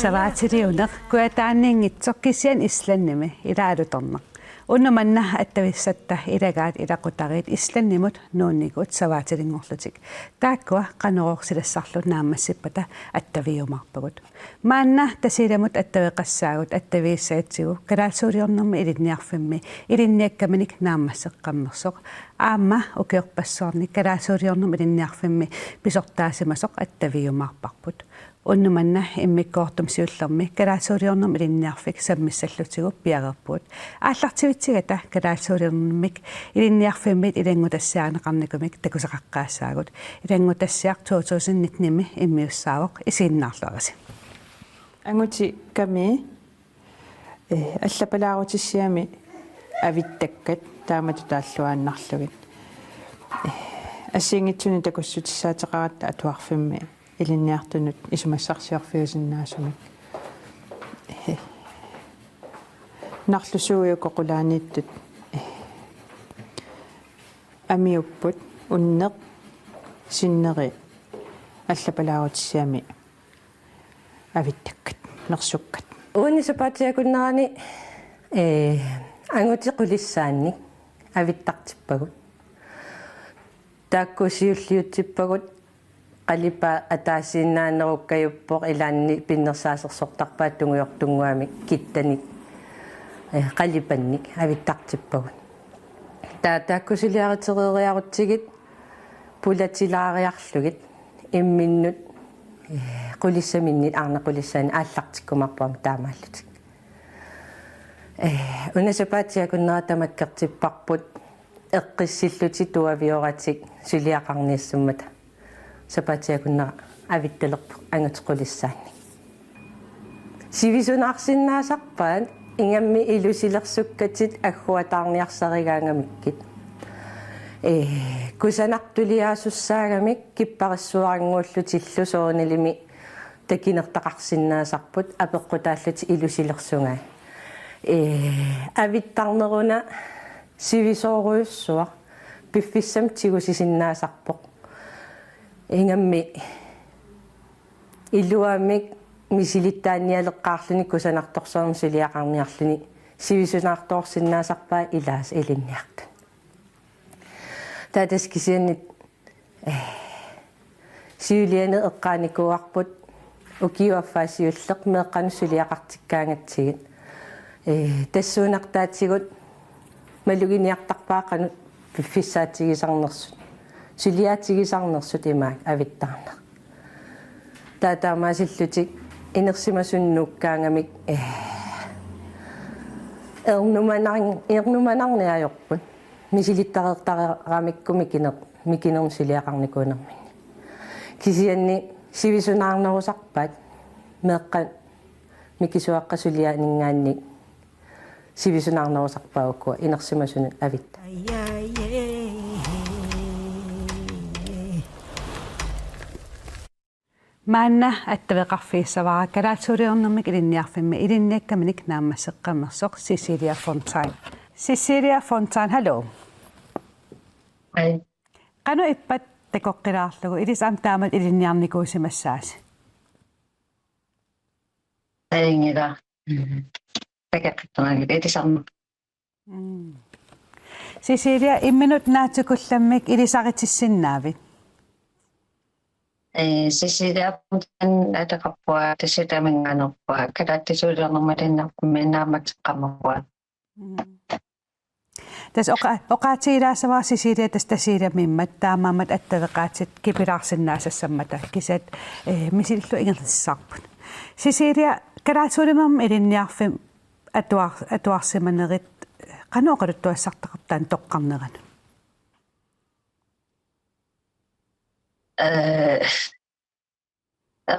Savaatiriuneq kuataanniingitsorkisian islannimi ilaalutorneq unnumanna attavissatta ilagaat ilaqutarit islannimut nuunnikut savaatiringorlutik taakkua qanororsilassarlu naammassippata attaviumarpagut maanna tasilamut attaveqassaagut attaviissaatsigu kalaatsuuliornermi ilinniarfimmi ilinniakkamanik naammasseqqammersoq aamma ukiorpassoornik kalaatsuuliornermi ilinniarfimmi pisortaasimasoq attaviumarparput unnumanna immikkoortum siullermi kalaatsuuliornermi ilinniarfik sammissallutigu piagerpuut ааллартивитсигата калаалсуулернэрмик илинниарфиммит илангутассааneqarnikumik takusaqaqqaassaagut ilangutassiaq 2019 иммиуссаавоq isiinnaarluarasi ангути ками аллапалаарутиссиами авиттаккат таамату тааллуааннарлугит ассиингитсуни такуссутиссаатеқаратта атуарфимми илинниартунут исумассарсиарфиусиннаасумик нарлусууйуко qulaaniittut амиуппут уннеқ синнери аллапалаарутиссиами авиттаккат нерсуккат уунисапаатиакуннерани ангутиқулиссаанник авиттартиппагут тааккусиуллиутсиппагут қалипа атаасииннаанеруккаюппоқ илаанни пиннерсаасерсортарпаат тунгуйортунгуами киттаник qallipannik avittartippagut taakkusiliariterieriarutsigit pulatilariarlugit imminnut qulissaminni arnequlissaani aallartikkumarpuam taamaallutik unasapaatiakunnera tamakkertipparput eqqissilluti tuavioratik suliaqarniassummata sapaatiakunnera avittalerpu angutiqulissaanni sivisunaarsinnaasarpaat ingammi ilusilersukkatsit agguataarniarsarigaangamikkit kusanartuliaasussaagамик kipparissuaranguullutillu soonilimi takinertaqarsinnaasarput apeqqutaalluti ilusilersungaa avittarneruna sivisooruyussua piffissam tigusisinnaasarpoq ingammi illuaamik мисилиттааниалеққарлуни кусанарторсоорн сулиақарниарлуни сивисунаартоорсиннаасарпаа илаас илинниарту таатаскисианнит сиулиане эққааникуарпут укиуаффаасиуллеқ меэққану сулиақартиккаангатсигит тассуунартаатсигут малугиниартарпаақану пиффиссаатигисарнерсут сулиаатигисарнерсут имаак авиттаарнер таатаамаасиллутик инерсимасуннуккаангамик эрнуманарниаёрпут мисилиттареэртарамиккуми микинерн силиақарникуунерми кисианни сивисунаарнерусарпаат меэққа микисуаққасулиаанингаанни сивисунаарнерусарпауккуа инерсимасуну авитта маанна аттавеқарфииссавара калаатсуулиорнэрмик илинниарфимми илинниаккаминик нааммассеққаммерсоқ Cecilia Fontaine. Cecilia Fontaine, hallo. Hej. Qanu ippat tekoqqilаарlugu ilisam taamat ilinniarnikuusimassaasi. Taingila. Takeqittornagit itisarma. Cecilia, imminut naatukullammik ilisaritissinnaavit. Cecilia Fontaine ataqappua tasitaminganerpua kalaatisuulernermalinnerpumminnaamateqqamerpua. Tas oqaatiilaasavar Cecilia tas tasiilamimmat taamaamat attaveqaatit kipilaarsinnaasassammata kisat misillu ingerlissarput. Cecilia kalaatsuulinermi ilinniarfim atuarsimanerit qanuoqaluttuassartaqartaan toqqarneranu.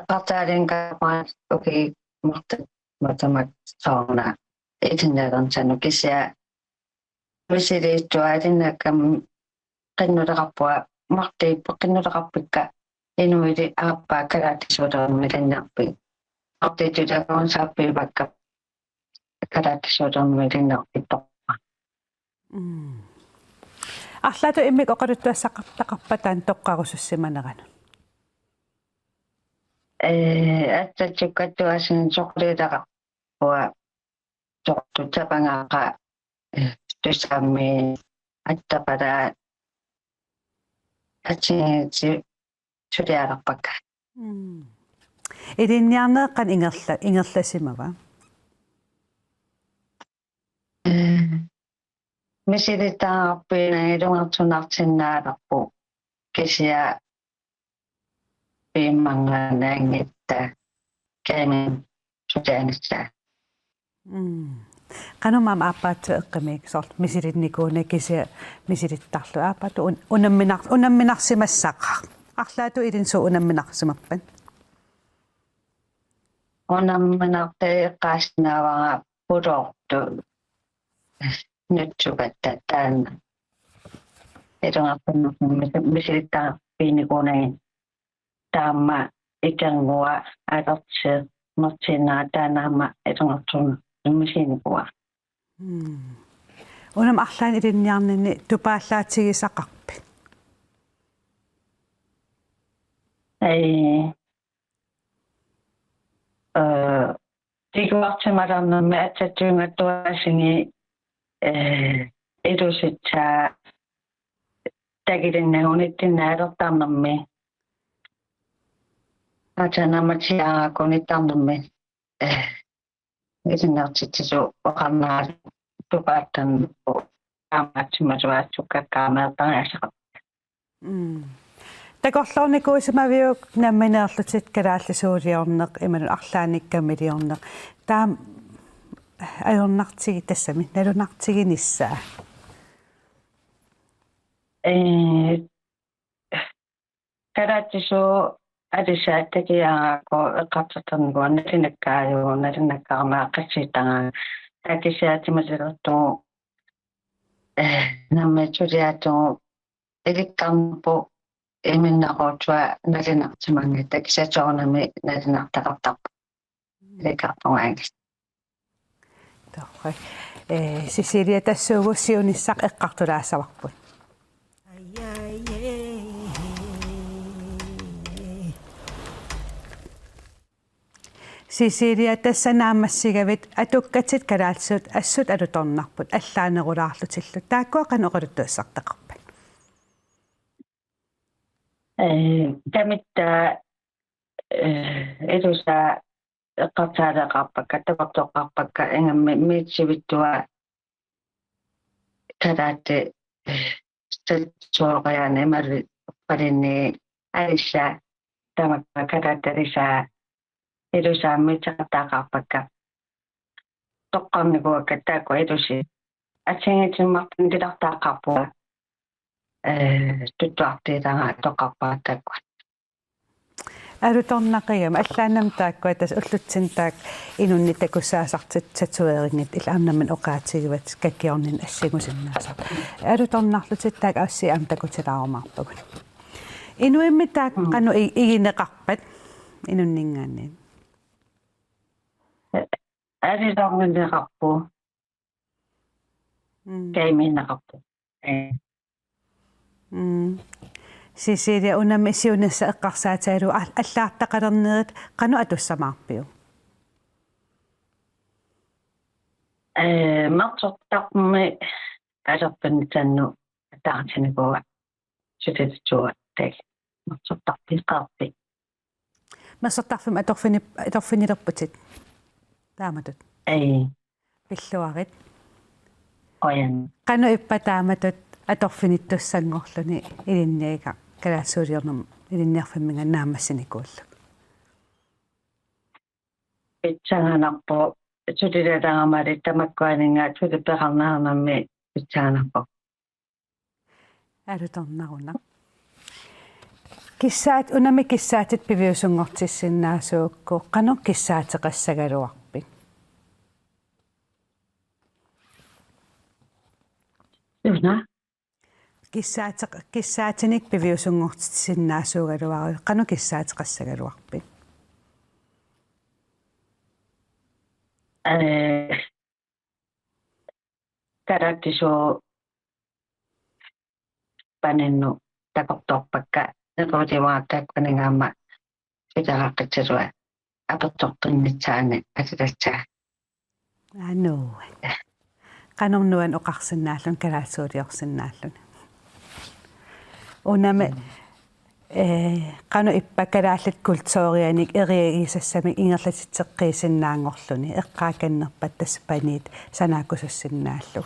Qartaalinkaarpaat uki martamat sauna itinnalernsannukisia misiliittuaalinnakam qinnuleqarpua martiippu qinnuleqarpikka inuili aappaa kalaatisuulermilannerpi martiitulakuun saappiivakka караатсуутэрмилиннерпиттор арлаату иммик оқалуттуассақартақарпатаан тоққарусуссиманерану атсатсуккаттуасин соқлиитақарпуа тортутапангаақа тусаамми аттапалаа атсинити сулиаларпакка илинниарнеэккан ингерласимава мисилитаарпина илунгартунартиннааларпу кисиа пимманганаангитта кэмин сулианитса канумам ааппаатсо эққимик сорт мисилинникууна кися мисилиттарлу ааппату унамминарсимассақар арлаату илинсу унамминарсимаппан онамминартеэққааснавара пулоорту нутсугаттаана илунгартуннэрму мисилиттаарпиникунаги таама икангуа алерсе мартинаа таанаама илунгартунна иммисиникуа унам арлаан илинниарнини тупааллаатигисақарпи тигуартималарнэрми атсатсуингаттуасинги эдуситсаа тагилиннагуниттиннаалертаарнэрми атанаматиаагакуниттаарнэрми эсиннартитсу оқарнаа тупааттан аамаатсимасуаатсуккаккаамаертариасақар такорлорникуусимавиук намминеерлутит калааллисуулиорнеқ иману арлааниккамилиорнеқ таам ajornartigi тассами налунартигиниссаа каратису алисааттакиаако эққартэрнуа налинаккаажуу налинаккаармаа қассиитага такисаатимасилерту намматулиату эликкарпу эминнақуутуа налинартиманга такисаатсоорнами налинартақартарпу эликкартуаанги тохой Сисилия тассуугуссиунissaq эққартулаассаварпут Сисилия тассанаамассигавит атуккатит калаалсуут ассут алуторнарпут аллаанерулаарлутиллу тааккуа каноқалуттуассартақарпат тамитта эдуса эққартаалеқарпакка тавартоқарпакка ингамми миитсивиттуа калаатти статсуориаане мали паринни алиса тамакка калаатталиса эдусааммитеқартаақарпакка тоққарникуакка таакку эдуси атсингитиммартин дилартаақарпуа туттуартиилага тоққарпааттакку алуторнақигам аллаанам тааккуа тас уллутсин таак инунни такуссаасартит татуерингит илаарнамман оқаатигиват каккиорнин ассигусиннаасар алуторнарлутит таак аасси аам такутилаарумаарпагун инуимми таак қану игинеқарпат инуннингаанни алилаарнинеқарпу кайминеқарпу Сисилия унамми сиунасса эққарсаатаалу аллаартақалернерит қану атуссамаарпиу мартортарми алерпанитанну таартинигуа сутитсуа так мартортарпиқарпи массартарфим аторфинилерпутит тааматут пиллуарит оян қану иппа тааматут аторфиниттуссангорлуни илинниага калаассуулиорнам илинниарфамминга наамассиникууллу питсаанарпо сутилатаагамали тамаккуанинга сутипеқарнаарнамми питсаанарпо алуторнаруна киссаат унами киссаатит пивиусунгортиссиннаасуукку қану киссаатеқассагалуарпи юна киссаатиник пивиусунгортиссиннаасуугалуари қану киссаатеқассагалуарпи tarattisu panennu takortorpakka nequtimaaqtaakkaningaamma sitaqaqqitsirua apertorqinnitsaani atitatsaa Anu. Qanornuan oqarsinnaallun kalaatsuuliorsinnaallun. Uname qanu ippakalaallat kultuurianik eriagisassami ingerlatitseqqiisinnaangorluni eqqaakannerpat tassapaniit sanaakusassinnaallu.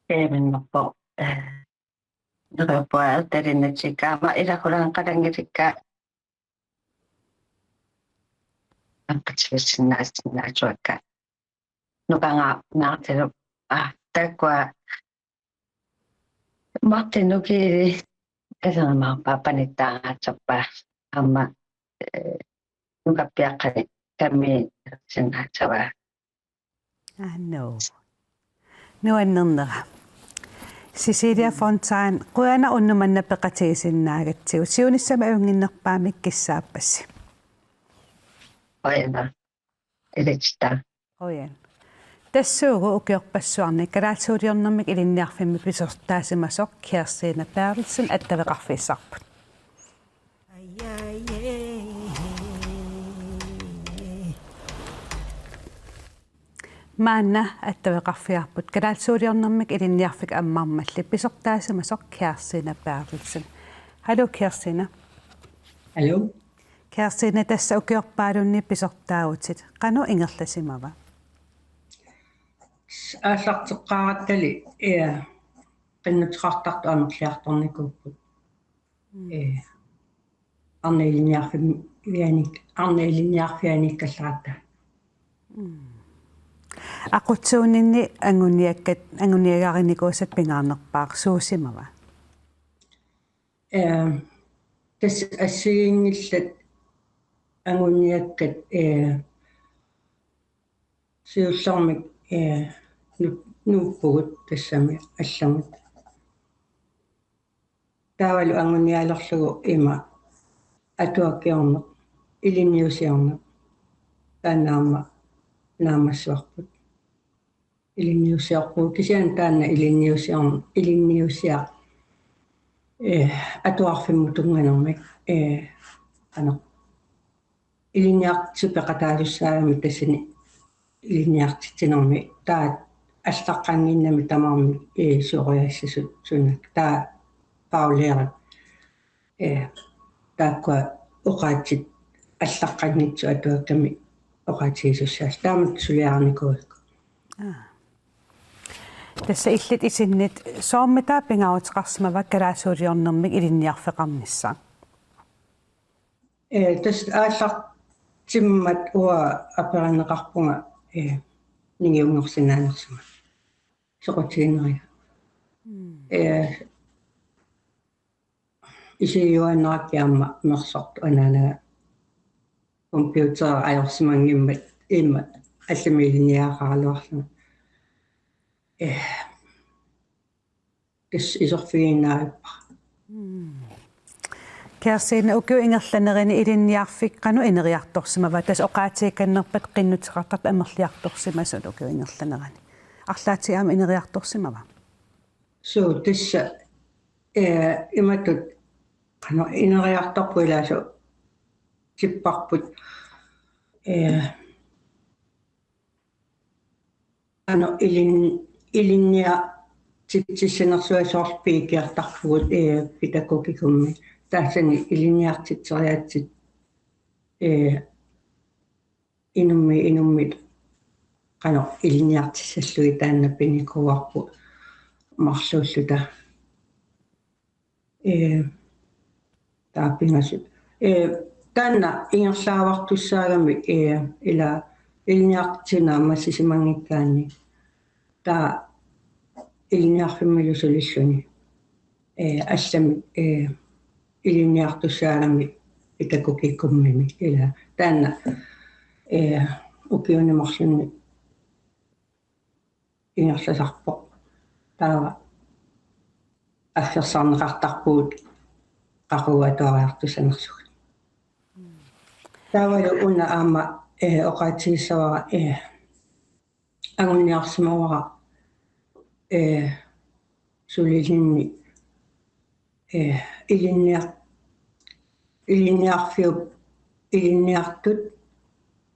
Eeminnerpo nerupua altarinnatsikkaama ilaqulan qalangitikka anqatsivissinnaassinnaasuakka nukanga naartilup takkua Martinukiiri esanamaarpaapanittaangaatsorpa amma nukappiaqqani kammi sinnaatsawa Anu. Nuannernera. Cecilia Fontaine quana unnumanna peqatigisinnaagatsiu siunissama uunginnerpaamik kissaapassi. Oina ilitsta Ojen. Tassuugu ukiorpassuarni kalaatsuuliornermik ilinniarfimmi pisortaasimasoq Kirstine Bertelsen attaveqarfissarput. Maanna attaveqarfiarput kalaatsuuliornermik ilinniarfik ammarmalli pisortaasimasoq Kirstine Bertelsen. Hallo Kirstine. Hallo. Kirstine tassa ukiorpaalunni pisortaagutit. Qanu ingerlasimava. Ааллартеққаратали qinnuteqartartu anerliartornikuupput арнеилиниарфианик калларатта Aqutsuuninni anguniagarinikuusat pingaarnerpaaq suusimava. тас ассигингиллат ангуниаккат сиуллэрмик нууппугут тассами алламут таавалу ангуниалерлугу има атуаккиорнеқ илинниусиорнеқ тааннаама наамассуарпут илинниусиарпуу кисиан таанна илинниусиар атуарфимму тунганермик ано илинниартипеқатаалуссаагами тассани илинниартитсинерми таат аллаққангиннами тамаарми суориассасут сунак таа паулеерат тааккуа оқаатсит аллаққангитсу атуакками оқаатсиисуссаас таамат сулиаарникуикку Tassa illit isinnit soommitaa pingautеқарсимава калаасуулиорнэрмик илинниарфеқарнisса. тас ааллартиммат уа аперанеқарпунга нигиунгорсинаанерсума соқутигинериа исиюаннераккиарма мерсорту анаанага компьютер аёрсимангиммат имма алламилиниаарарлуарлуна кис исорфигиннааппа Kirstine ukiu ingerlanerini ilinniarfik qanu ineriartorsimava tas oqaatiikkannerpat qinnutiqartart amerliartorsimasut ukiu ingerlanerani арлаатиаама инериарторсимава so tissa imatut qanu ineriartorpuilaasu tipparput ano ilinnia titsissenersuasoorpiikiartarpugut pitakukikummi taassani ilinniartitseriaatsit inummit qano ilinniartissallui taanna pinikuarpu marluulluta taapingasut taanna ingerlaavartussaagami ila ilinniartsinaa massisimangikkaanni taa ilinniarfimmilusulilluni allami ilinniartussaalami itakukikkummimi ila taanna ukiunimarlunni ingerlasarpo taava афферсаарнеқартарпуут qaquatuariartussanersugut taavalu una aama oqaatigissaraa angunniarsimavara sulilinni ilinniarfiup ilinniartut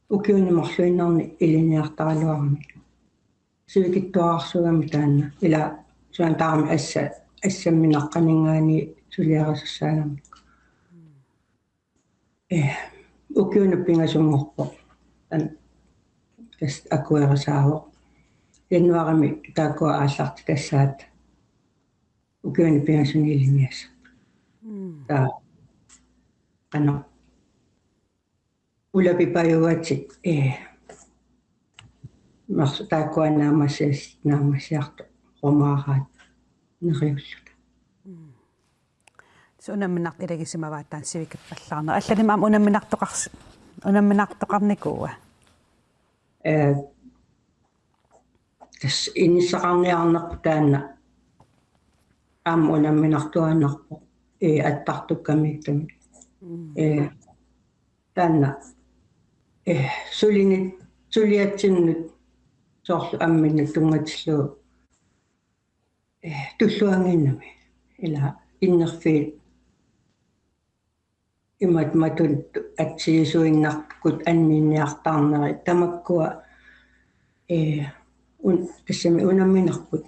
ukiunimarluinnerni ilinniartaraluarmi sivikittuarsuugami taanna ila suan taarmi assamminaqqaningaani suliarasussaagammi ukiunuppingasungorpo tan tas akuerasaavo januarimi taakua aallarti tassaat ukiunuppingasuni ilinniassa ta qana ulapipajuatik marsu taakua naamassiartu romaaraat neriulluta so unamminaq ilagisimavaattaan sivikippallaarner алланимаам unamminaqtoqarnikuua tas inissaqarniarnerpu taanna aam unamminartuannarpo attartukkamiittami taanna suliatsinnut soorlu amminnu tungatillu tulluanginnami ila innerfiit imat matun atsiisuinnarkut anninniartaarneri tamakkua тассами унамминерпут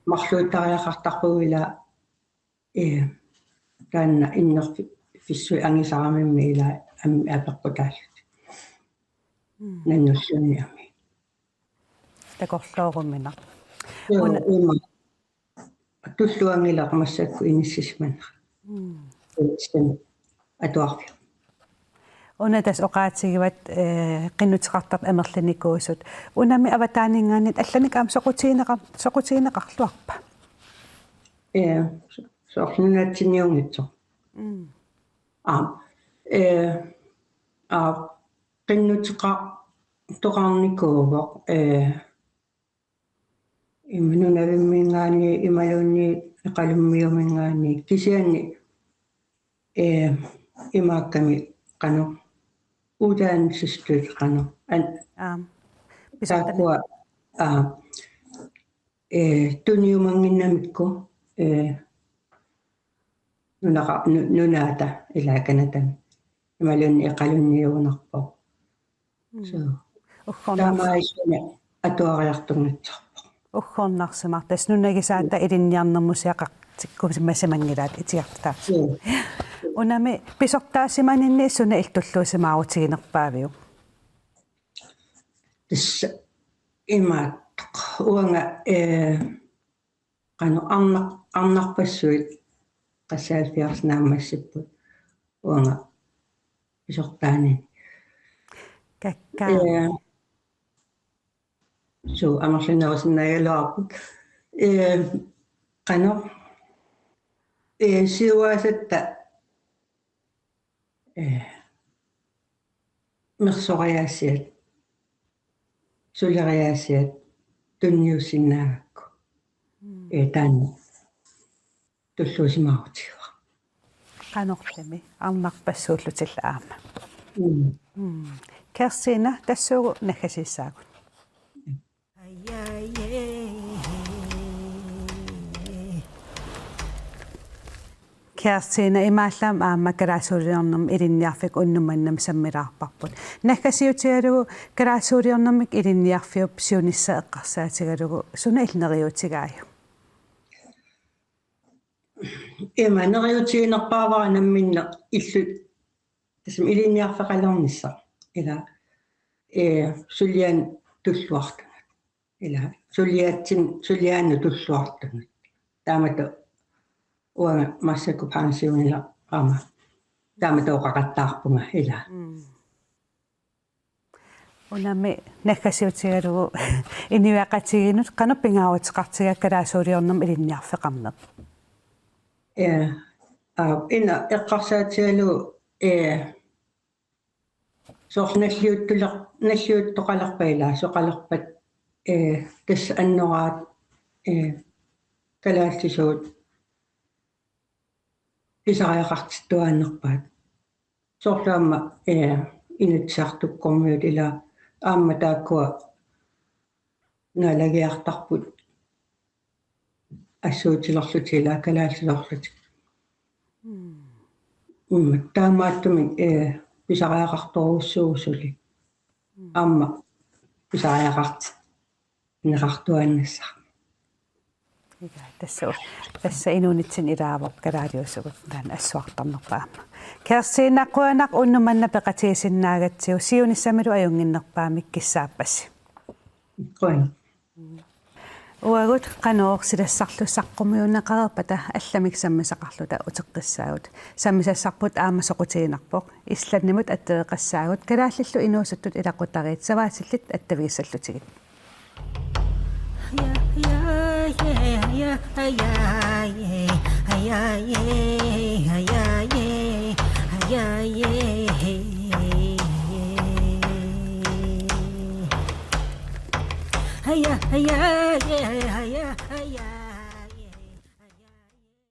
марлуутариақартарпугила таанна иннерфи фиссуи ангисарамимми ила амми апеққутааллут наннуллуниами такорлооруммина има туллуангилақ массакку иниссисмана атуарфи унатас оqaатигиват qinutiqartart амерланикуусут унами аватаанингааниит алланик аам соqutiinеqarluarpa соорнунатсиниунгитсо qinutiqa toqarnikuuvoq имнунавиммингаани ималуунни иқалуммиумингаани кисианни имаакками qanu uudaansistut qanu taakua tuniumanginnamikku nunaata ilaakanatan imalunni iqalunniunerpo so taamaisuna atuariartungatsarpo уггорнарсимар таснунагисаата илинниарнэрмусиақартиккумсимасамангилаат итиартаа унами писортаасиманинни суна илтуллуусимаарутигинерпаавиу тис имаат уанга qanu arnarpassuit qassaalfiarnaammassipпут уанга писортаани какка so амерлинерусиннагалуарпут qanu сиуасатта мерсориаасиат сулериаасиат тунниуссиннаагакку таани туллуусимаарутигуа qanoqlami arnarpassuullutilla aama Kerstina тассуугу наггасиссаагут Kerstina имааллаам аама караасуулиорнэрм илинниарфик уннуманнам саммилаарпарпут наггасиутигалугу караасуулиорнэрмик илинниарфиуп сиунисса эққарсаатигалугу суна илнериутигааю нериутигинерпаавара намминне иллут тасм илинниарфеқалернисса ила сулиан туллуартунат ила сулиаанну туллуартунат таамату уа массаку пансионила ама таамату оқақаттаарпунга ила унами наггасиутигалугу иниуақатигинут канаппингааутеқартига караасуулиорнэрм илинниарфеқарнер ина эққарсаатигалу соорналлиуттоқалерпаила соқалерпат тас аннораат калааллисуут писариақартиттуааннерпаат соорлаама инатсаартуккормиут ила аама тааккуа налагиартарпут ассуутилерлути илаакалааллулерлути таамааттумик писариақарторуссуусули аама писариақарт неқартуаннассар tässä inunitsin ilaavop karaadiusukut tän assuartarnerpaama kersiinnaquanaq unnumanna peqatiisinnaagatsiu siunissamiru ajunginnerpaamik kissaapassi qoin uagut qanoorsilassarlu saqqumuunneqarpata allamik sammisaqarluta uteqqissaagut sammisassarput aamasoqutiinarpoq исланнимут аттеэқассаагут калааллиллу инуусуттут илақутариит саваасиллит аттавииссаллутигит Hey,